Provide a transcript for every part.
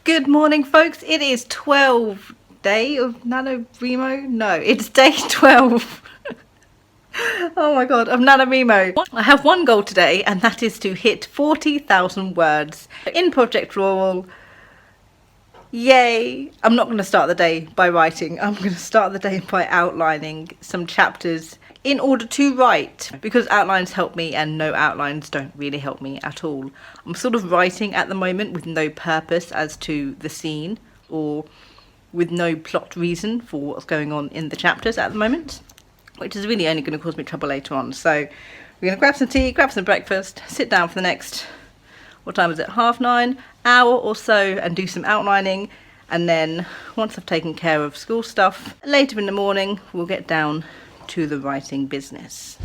Good morning, folks. It is 12 day of NaNoWriMo. No, it's day 12. Oh my god, of NaNoWriMo. I have one goal today, and that is to hit 40,000 words in Project Rural. Yay! I'm not going to start the day by writing. I'm going to start the day by outlining some chapters in order to write, because outlines help me and no outlines don't really help me at all. I'm sort of writing at the moment with no purpose as to the scene or with no plot reason for what's going on in the chapters at the moment, which is really only going to cause me trouble later on. So we're going to grab some tea, grab some breakfast, sit down for the next, what time is it, 9:30, hour or so, and do some outlining. And then once I've taken care of school stuff, later in the morning we'll get down to the writing business.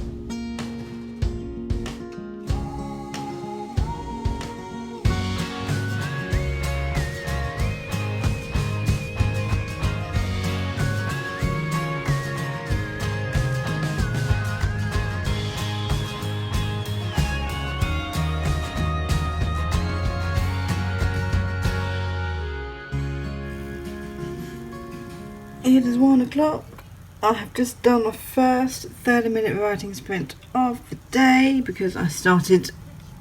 It is 1 o'clock. I have just done my first 30-minute writing sprint of the day because I started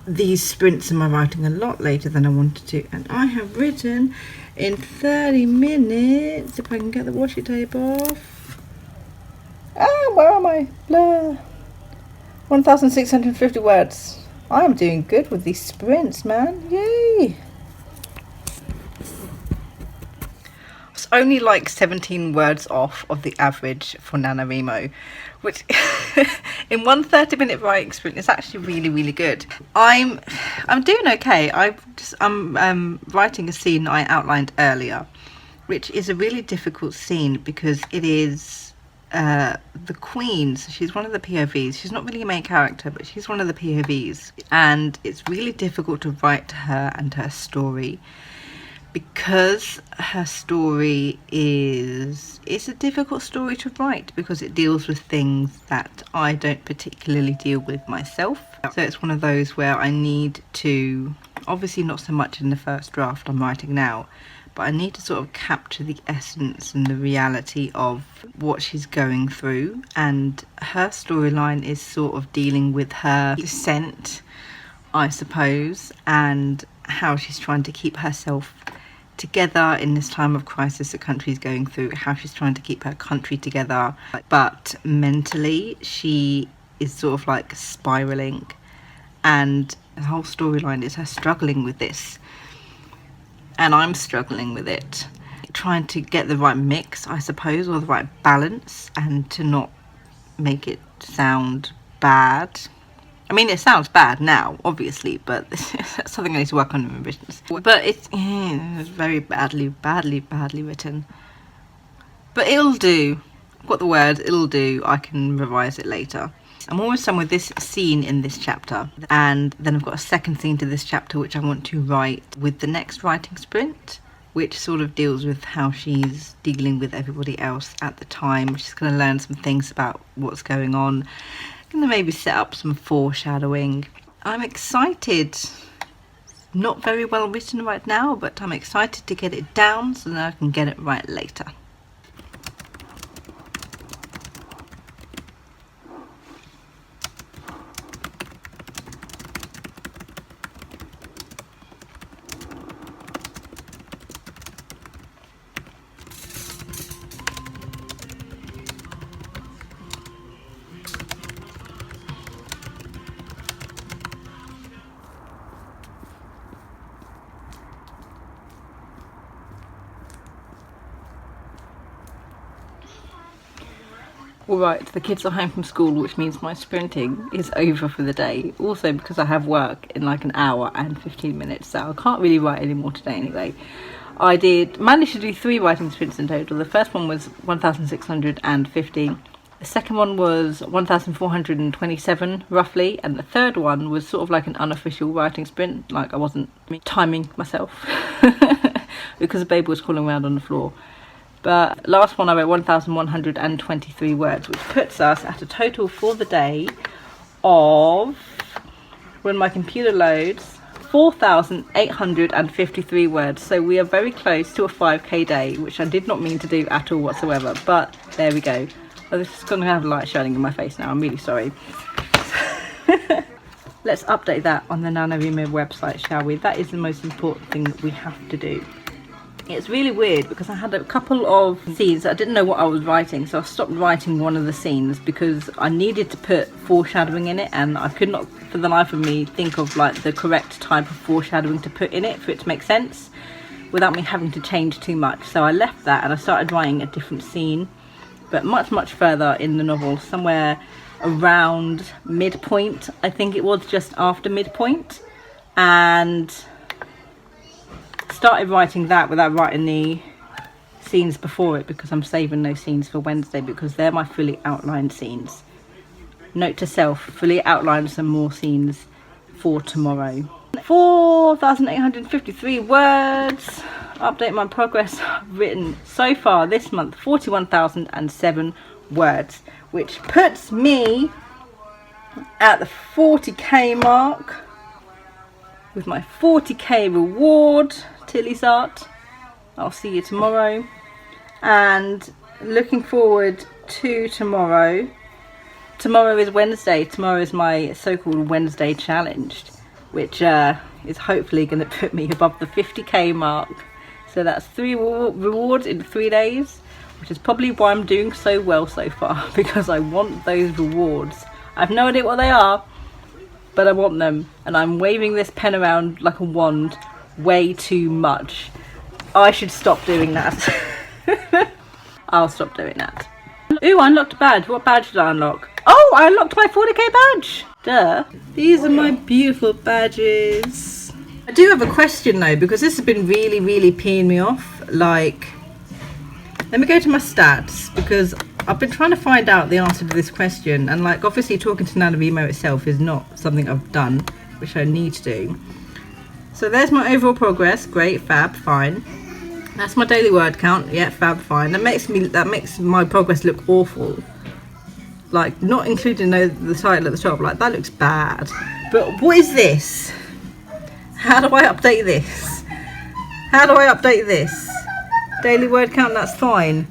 these sprints in my writing a lot later than I wanted to, and I have written in 30 minutes, if I can get the washi tape off. Where am I? Blur. 1,650 words. I am doing good with these sprints, man. Yay! It's only like 17 words off of the average for NaNoWriMo, which in one 30-minute writing sprint is actually really good. I'm doing okay. I'm writing a scene I outlined earlier, which is a really difficult scene because it is the Queen. So she's one of the POVs. She's not really a main character, but she's one of the POVs, and it's really difficult to write her and her story, because her story it's a difficult story to write because it deals with things that I don't particularly deal with myself. So it's one of those where I need to, obviously not so much in the first draft I'm writing now, but I need to sort of capture the essence and the reality of what she's going through. And her storyline is sort of dealing with her descent, I suppose, and how she's trying to keep herself together in this time of crisis the country's going through, how she's trying to keep her country together, but mentally she is sort of like spiraling, and the whole storyline is her struggling with this, and I'm struggling with it, trying to get the right mix, I suppose, or the right balance, and to not make it sound bad. I mean, it sounds bad now, obviously, but that's something I need to work on in revisions. But it's very badly written. But it'll do. I've got the word, it'll do. I can revise it later. I'm almost done with this scene in this chapter. And then I've got a second scene to this chapter, which I want to write with the next writing sprint, which sort of deals with how she's dealing with everybody else at the time. She's going to learn some things about what's going on. Gonna maybe set up some foreshadowing. I'm excited. Not very well written right now, but I'm excited to get it down so that I can get it right later. Alright, the kids are home from school, which means my sprinting is over for the day. Also because I have work in like an hour and 15 minutes, so I can't really write anymore today anyway. I managed to do 3 writing sprints in total. The first one was 1,650. The second one was 1,427 roughly, and the third one was sort of like an unofficial writing sprint, like I wasn't timing myself because the baby was crawling around on the floor. But last one I wrote 1,123 words, which puts us at a total for the day of, when my computer loads, 4,853 words. So we are very close to a 5k day, which I did not mean to do at all whatsoever, but there we go. Oh, this is gonna have light shining in my face now, I'm really sorry. Let's update that on the NaNoWriMo website, shall we? That is the most important thing that we have to do. It's really weird because I had a couple of scenes that I didn't know what I was writing, so I stopped writing one of the scenes because I needed to put foreshadowing in it, and I could not for the life of me think of like the correct type of foreshadowing to put in it for it to make sense without me having to change too much. So I left that and I started writing a different scene, but much further in the novel, somewhere around midpoint. I think it was just after midpoint, and started writing that without writing the scenes before it because I'm saving those scenes for Wednesday because they're my fully outlined scenes. Note to self, fully outline some more scenes for tomorrow. 4,853 words. Update my progress. I've written so far this month 41,007 words, which puts me at the 40k mark with my 40k reward. Tilly's art. I'll see you tomorrow, and looking forward to tomorrow. Tomorrow is Wednesday. Tomorrow is my so-called Wednesday challenge, which is hopefully going to put me above the 50k mark. So that's 3 rewards in 3 days, which is probably why I'm doing so well so far, because I want those rewards. I have no idea what they are, but I want them, and I'm waving this pen around like a wand way too much. I should stop doing that. I'll stop doing that. Ooh, I unlocked a badge. What badge did I unlock? Oh, I unlocked my 40k badge. Duh. These are my beautiful badges. I do have a question though, because this has been really peeing me off. Like, let me go to my stats, because I've been trying to find out the answer to this question, and like obviously talking to NaNoWriMo itself is not something I've done, which I need to do. So there's my overall progress. Great, fab, fine. That's my daily word count. Yeah, fab, fine. That makes my progress look awful. Like, not including the title at the top. Like, that looks bad. But what is this? How do I update this? How do I update this? Daily word count, that's fine.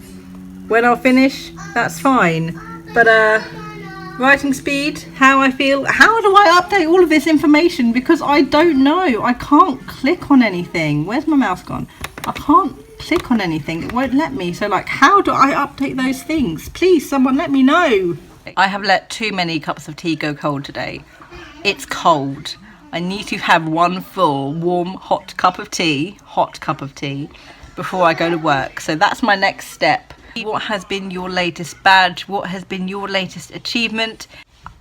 When I'll finish, that's fine. But writing speed, how I feel, how do I update all of this information? Because I don't know. I can't click on anything. Where's my mouse gone? I can't click on anything. It won't let me. So like, how do I update those things? Please, someone let me know. I have let too many cups of tea go cold today. It's cold. I need to have one full warm hot cup of tea before I go to work. So that's my next step. What has been your latest badge? What has been your latest achievement?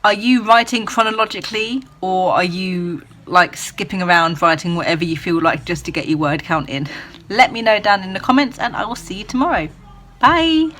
Are you writing chronologically, or are you like skipping around writing whatever you feel like just to get your word count in? Let me know down in the comments, and I will see you tomorrow. Bye.